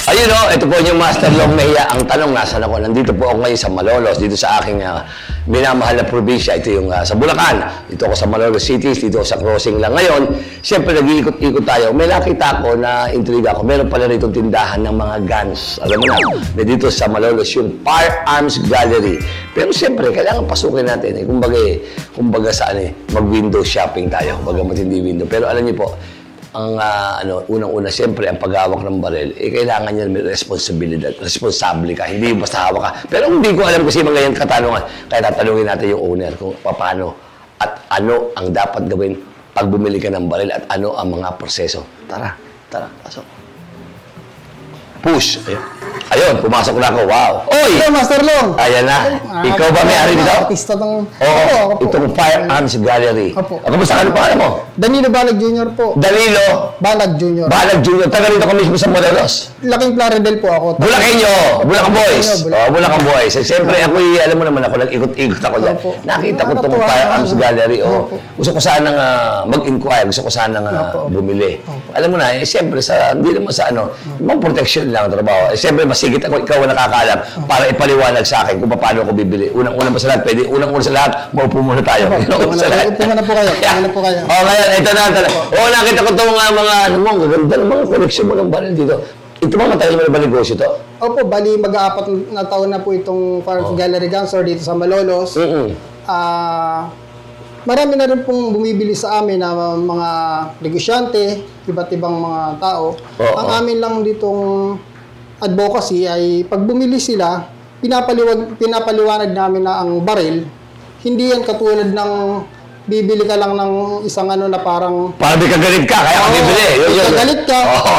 Ayun o, ito po yung Master Long Mejia. Ang tanong, nasan ako? Nandito po ako ngayon sa Malolos, dito sa aking minamahal na probinsya. Ito yung sa Bulacan. Dito ako sa Malolos City, dito ako sa crossing lang. Ngayon, siyempre nag-iikot-ikot tayo. May nakita ko na intriga ko. Meron pala rito tindahan ng mga guns. Alam mo na dito sa Malolos yung Firearms Gallery. Pero siyempre, kailangan pasukin natin. Kumbaga saan mag-window shopping tayo. Kumbaga matindi window. Pero alam niyo po, ang unang-una, siyempre, ang paghawak ng baril, kailangan niya may responsibilidad. Responsable ka, hindi basta hawak ka. Pero hindi ko alam kasi mga ganyan katanungan. Kaya tatanungin natin yung owner kung paano at ano ang dapat gawin pag bumili ka ng baril at ano ang mga proseso. Tara, pasok. Push. Ayun, pumasok na ako. Wow. Oy! Hello, Master Long. Ayan na. Ikaw ba may-ari dito? Artista ng... Oo, itong Firearms Gallery. Opo. Kamusta ka na pangalan mo? Danilo Balag Jr. po. Danilo Balag Jr. Balag Jr. Taga rito ka mismo sa Malolos. Laking Plaridel po ako. Bulakenyo! Bulacan Boys! Bulacan. Bulacan Boys. Siyempre, ako, alam mo naman ako, nag-ikot-ikot ako dyan. Opo. Nakita ko itong Firearms Gallery. Gusto ko sanang mag-inquire. Gusto ko sanang bumili. Alam mo na, siyempre, hindi naman sa mga protection lang ang trabaho. Siyempre, masigit ako, ikaw ang nakakaalam para ipaliwanag sa akin kung paano ako bibili. Unang-una sa lahat, unang-una sa lahat, maupo muna tayo. Upo muna po kayo. Ngayon, ito na. Nakita ko itong mga, gaganda ng mga koleksyon mo ng baril dito. Ito ba matagal mo na ba negosyo to? Opo, bali mag-aapat na taon na po itong Firearms Gallery Gun Store dito sa Malolos. Marami na rin pong bumibili sa amin na mga negosyante, iba't ibang mga tao. Ang amin lang ditong advocacy ay pag bumili sila, pinapaliwanag namin na ang baril, hindi yan katulad ng bibili ka lang ng isang na parang... Para di ka galit ka, kaya ka bibili. Galit ka,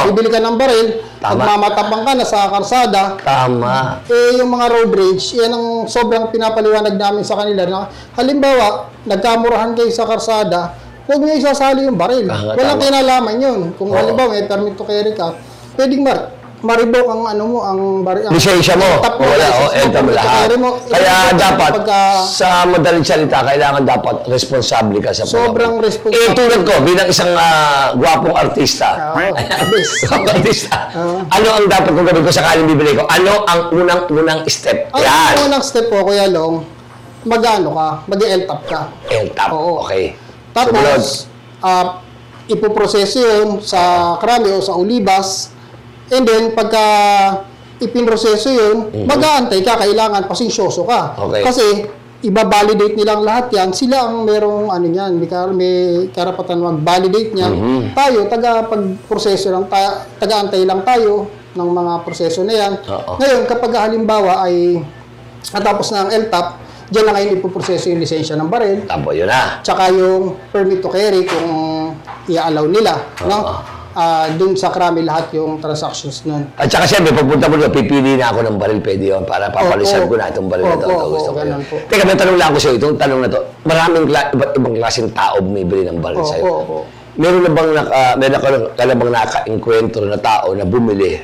bibili ka ng baril, magmamatapang ka na sa karsada. Tama. Yung mga road rage, yan ang sobrang pinapaliwanag namin sa kanila na halimbawa, nagkamurahan kayo sa karsada, huwag nyo isasali yung baril. Walang kinalaman yun. Kung halimbawa may permit to carry ka, pwedeng maribok ang ang baril. Lisensya mo. Wala, enta mo lahat. Kaya dapat, sa madaling salita, kailangan dapat responsable ka sa pagkakas. Sobrang responsable. Tulad ko, bilang isang gwapong artista. Ano ang dapat kong gawin ko sakaling bibili ko? Ano ang unang step? Ang unang step po, Kuya Long, mag-LTAP ka. LTAP, okay. Tapos, ipoproseso yun sa Krami o sa Olivas. And then, pagka ipinroseso yun, mag-aantay ka, kailangan pasensyoso ka. Okay. Kasi, iba-validate nilang lahat yan. Sila ang merong may karapatan mag-validate niyan. Tayo, taga-pag-proseso lang, taga-antay lang tayo ng mga proseso na yan. Ngayon, kapag halimbawa ay natapos na ang LTAP, diyan na ngayon ipoproseso yung lisensya ng baril. Tabo, yun na. Tsaka yung permit to carry kung i-allow nila. Doon sa Krami lahat yung transactions nun. At saka siyempre, pagpunta mo doon, pipili na ako ng baril, pwede yun, para papalisan ko na itong baril na ito. Gusto ko yun. Teka, may tanong lang ako sa'yo, itong tanong na ito, maraming iba't ibang klaseng tao bumibili ng baril sa'yo. Meron na bang naka-enkwentro na tao na bumili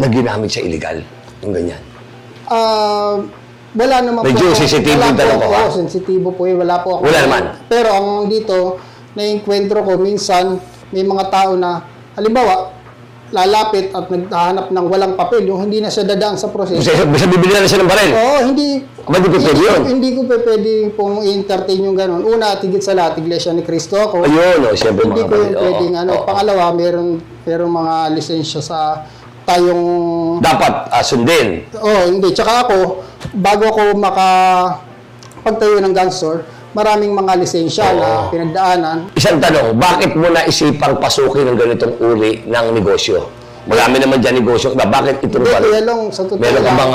na ginamit sa illegal? Yung ganyan. Wala naman po. Medyo sensitibo yung tanong ko, ha? Sensitibo po eh. Wala po ako. Wala naman. Pero ang dito, na-enkwentro ko, minsan, may mga tao na, halimbawa, lalapit at naghahanap ng walang papel, yung hindi na siya dadaan sa proseso. Basta bibili na siya ng baril? Oo, hindi. Hindi ko pwede yun? Hindi ko pwede pong i-entertain yung gano'n. Una, tigit sa lahat, Iglesia ni Cristo ako. Ayun, siyempre hindi mga ko yung pwedeng Pangalawa, meron mga lisensya sa tayong... Dapat sundin. Hindi. Tsaka ako, bago ako makapagtayo ng gun store, maraming mga lisensya na pinagdaanan. Isang tanong, bakit mo naisipang pasukin ng ganitong uri ng negosyo? Marami naman dyan negosyo. Bakit ito ba? Meron ka bang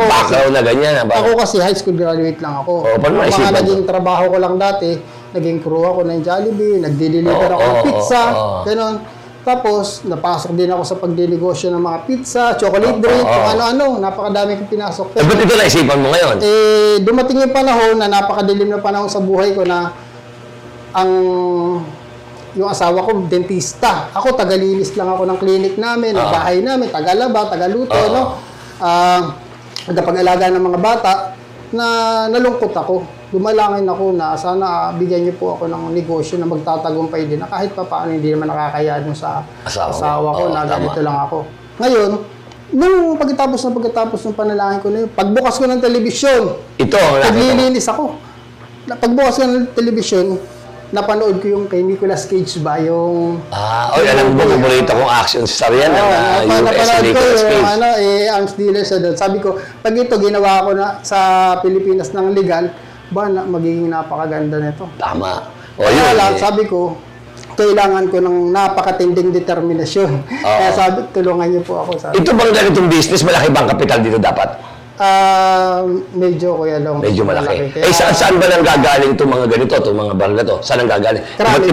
background na ganyan? Ako kasi high school graduate lang ako. Mga naging trabaho ko lang dati, naging crew ako ng Jollibee, nagdi-deliver ako ng pizza, gano'n. Tapos, napasok din ako sa pagdinegosyo ng mga pizza, chocolate drink, kung ano-ano. Napakadami kong pinasok. Ba't ito naisipan mo ngayon? Dumating yung panahon na napakadilim na panahon sa buhay ko na yung asawa ko, dentista. Ako, tagalinis lang ako ng clinic namin, ng bahay namin, tagalaba, tagaluto, nagpag-alaga ng mga bata, na nalungkot ako. Dumalangin ako na sana bigyan niyo po ako ng negosyo na magtatagumpay din na kahit pa paano hindi naman nakakaya dun sa asawa ko na ganito lang ako. Ngayon, Nung pagkatapos ng panalangin ko na yun, pagbukas ko ng telebisyon, Ito ang nakita mo. naglilinis ako. Pagbukas ko ng telebisyon, napanood ko yung kay Nicolas Cage ba, yung... Oy, alam mo, paborito kong action star yan. Yung napanood ko Nicolas yung Cage. arms dealer sa doon. Sabi ko, pag ito ginawa ko na sa Pilipinas ng legal, magiging napakaganda nito. Tama. O, Kaya yun. lang, sabi ko, kailangan ko ng napakatinding determinasyon. Kaya sabi, tulungan niyo po ako. Sabi. Ito bang ganitong business, malaki bang kapital dito dapat? Medyo Kuya Long. Medyo malaki. Kaya, Saan ba nang gagaling itong mga ganito, itong mga baril na to? Saan ang gagaling? Krame.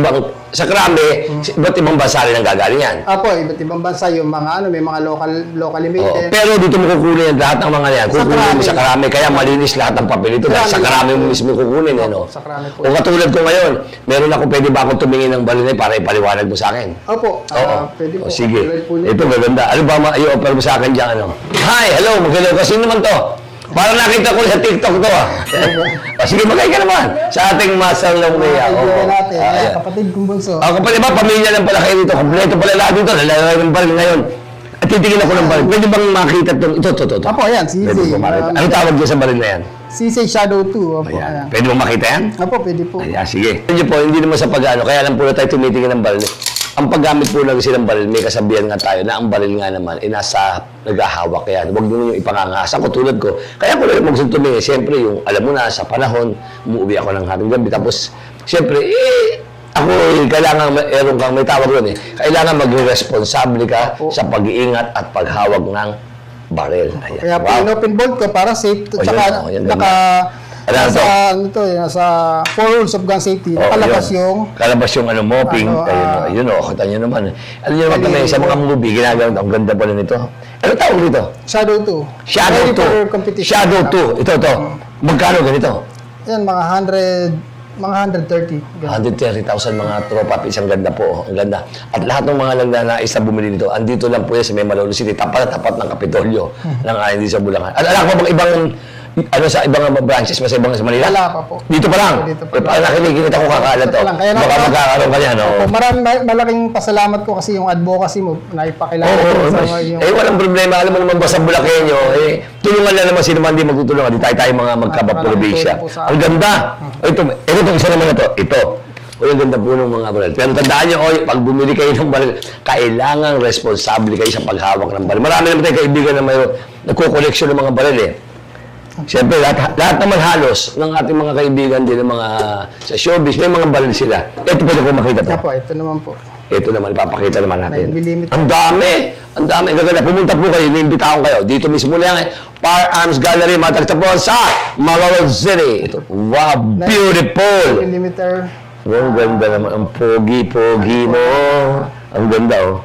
Sa Krame, iba't ibang bansa rin ang gagaling yan. Apo, iba't ibang bansa, yung mga may mga local Oo. limited. Pero dito mo kukunin lahat ng mga yan. Kukunin mo sa Krame, kaya malinis lahat ng papel ito. Dahil sa Krame mo mismo kukunin. Ano? Sa Krame po. O katulad ko ngayon, meron ako, pwede ba akong tumingin ng baril na yun para ipaliwanag mo sa akin? Opo, Oo. pwede po. Sige. Katulad po nito. Ito maganda. Ano ba i-offer mo sa akin dyan? Ano? Hi! Hello! Mag-hello ka. Sino naman to? Parang nakita ko sa TikTok to sige, magay ka naman sa ating Master Longmea. Kaibigan natin, kapatid kong bunso. Kapatid ba, pamilya lang pala kayo dito. Kompleto pala lahat dito. Lalala ng baril ngayon. At titigil ako ng baril. Pwede bang makita itong... Ito. Apo, ayan, CC. Pwede ba makita? Ano tawag dyan sa baril na yan? CC Shadow 2. Apo, Ayan. ayan. Pwede bang makita yan? Apo, pwede po. Ayan, sige. Hindi po, hindi naman sa pag-ano. Kaya lang po na tayo tumitingin ng baril. Ang paggamit po lang kasi ng baril, may kasabihan nga tayo na ang baril nga naman, nasa naghahawak yan. Huwag nyo yung ipangangasa ko tulad ko. Kaya ko lang magsuntumingin. Siyempre, yung alam mo na, sa panahon, umuwi ako ng hating gabi. Tapos, siyempre, ako, kailangan meron kang may tawag doon kailangan maging responsable ka sa pag-iingat at paghawak ng baril. Ayan. Kaya po, in-open bolt ko para safe. Tsaka, yun, nasa 4 rules of gun safety. Nakalabas yung... Kalabas yung ano mo, pink. Ayun kita nyo naman. Alam nyo naman kami, sa mga movie, ginagawa ang ganda pala nito. Ano tawag dito? Shadow 2. Shadow Ready 2. for competition. Shadow 2. Ito. Magkano ganito? Yan, mga 130. Ganun. 130,000 mga tropa. Isang ganda po. Ang ganda. At lahat ng mga nagnanais na bumili dito, andito lang po yan sa May Malolo City. Tapat ng Kapitolyo ng hindi sa Bulacan. At alam ko bang ibang sa ibang branches ba sa ibang sa Manila? Wala pa po. Dito pa lang? Dito pa lang. Parang nakikinig ako kakalat to. Kaya Baka magkakaroon ka niya, no? Malaking pasalamat ko kasi yung advocacy mo, naipakilala ko sa yung... Walang problema. Alam mo naman ba sa Bulakenyo, tulungan lang naman sino man di magtutulungan. Di tayo mga magkapaprobinsya. Ang ganda. Ito isa naman na to. Ito. Ang ganda po ng mga baril. Pero tandaan nyo, pag bumili kayo ng baril, kailangan responsable kayo sa paghawak ng baril. Marami naman tayong kaibigan na may nagko-collection ng mga baril Siyempre, lahat naman halos ng ating mga kaibigan din, ng mga sa showbiz, may mga baril sila. Ito pwede ko makita to. Apo, ito naman po. Ito naman, ipapakita naman natin. 9mm. Ang dami! Ang dami. Gaganda. Pumunta po kayo, niimbitahan kayo. Dito mismo lang, Firearms Gallery, matatagpuan sa Malolo City. Ito. Wow, beautiful! 9mm. Ang ganda naman. Ang pogi-pogi mo. Ang ganda,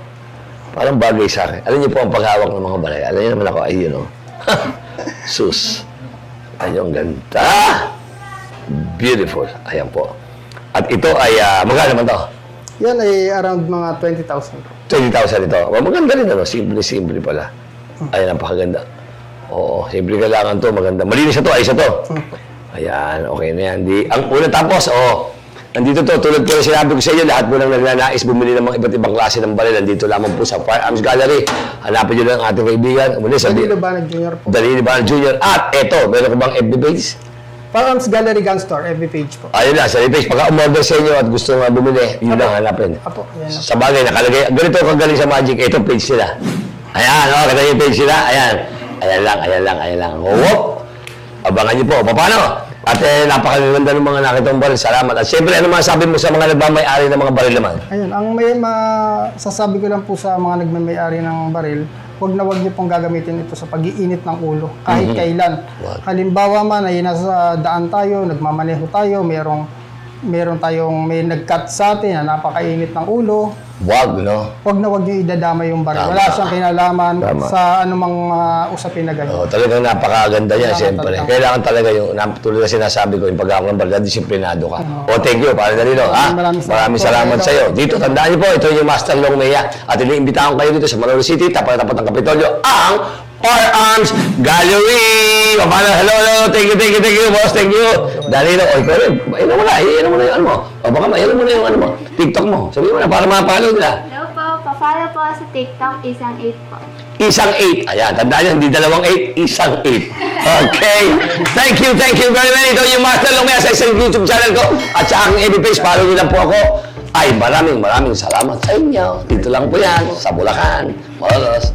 Parang bagay sa akin. Alam niyo po ang paghawak ng mga baril. Alam niyo naman ako, ayun, Sus. Ayun, ganda. Beautiful. Ayan po. At ito ay, magkano naman to? Yan ay around mga 20,000. 20,000 ito. Maganda rin, Simple pala. Ay, napakaganda. Oo, simple kailangan to. Maganda. Malinis na to. Ayos na to. Ayan, okay na yan. Ang una tapos, nandito to. Tulad ko na sinabi ko sa inyo, lahat po nang nagnanais bumili ng mga iba't ibang klase ng baril. Nandito lamang po sa Firearms Gallery. Hanapin nyo lang ang ating kaibigan. Danilo Banag Jr. po. Danilo Banag Jr. At eto, meron ko bang FB page? Firearms Gallery Gun Store, FB page po. Ayun na, sa page. Pagka umorder sa inyo at gusto nga bumili, yun lang hanapin. Apo, yan. Sa bagay, nakalagay. Ganito kagaling sa Magic. Ito, page nila. Ayan, kita yung page nila. Ayan. Ayan lang. Whoop! Abangan niyo po. Paano? At napakaganda ng mga nakitang baril. Salamat. At siyempre, ano masasabi mo sa mga nagmamay-ari ng mga baril naman? Ayun, ang may masasabi ko lang po sa mga nagmamay-ari ng baril, huwag niyo pong gagamitin ito sa pag-iinit ng ulo, kahit kailan. Halimbawa man, ay nasa daan tayo, nagmamaneho tayo, meron tayong may nag-cut sa atin na napakainit ng ulo. Wag, no? Huwag niyo idadama yung baril. Tama. Wala siyang kinalaman Tama. sa anumang usapin na ganyan. Talagang napakaganda yan, siyempre. talaga. Kailangan talaga yung, tulad na sinasabi ko, yung pag-awak ng baril, disiplinado ka. Thank you, para Danilo. Maraming salamat sa iyo. Dito, tandaan niyo po, ito yung Master Longmea. At iniimbitahan kayo dito sa Malolo City, tapat ng Kapitolyo, ang Firearms Gallery! Hello, thank you, boss, thank you. Danilo, ikaw rin, ilan mo na yung ano mo. Baka ilan mo na yung ano mo, TikTok mo. Sabihin mo na, para mapalo nila. Hello po, Follow po sa TikTok, isang 8 po. Isang 8. Ayan, tandaan nyo, hindi dalawang 8, isang 8. Okay. Thank you very much. Ito yung Master Longmea sa isang YouTube channel ko. At sa aking FB page, follow nyo lang po ako. Ay, maraming salamat sa inyo. Dito lang po yan, sa Bulacan, Malolos.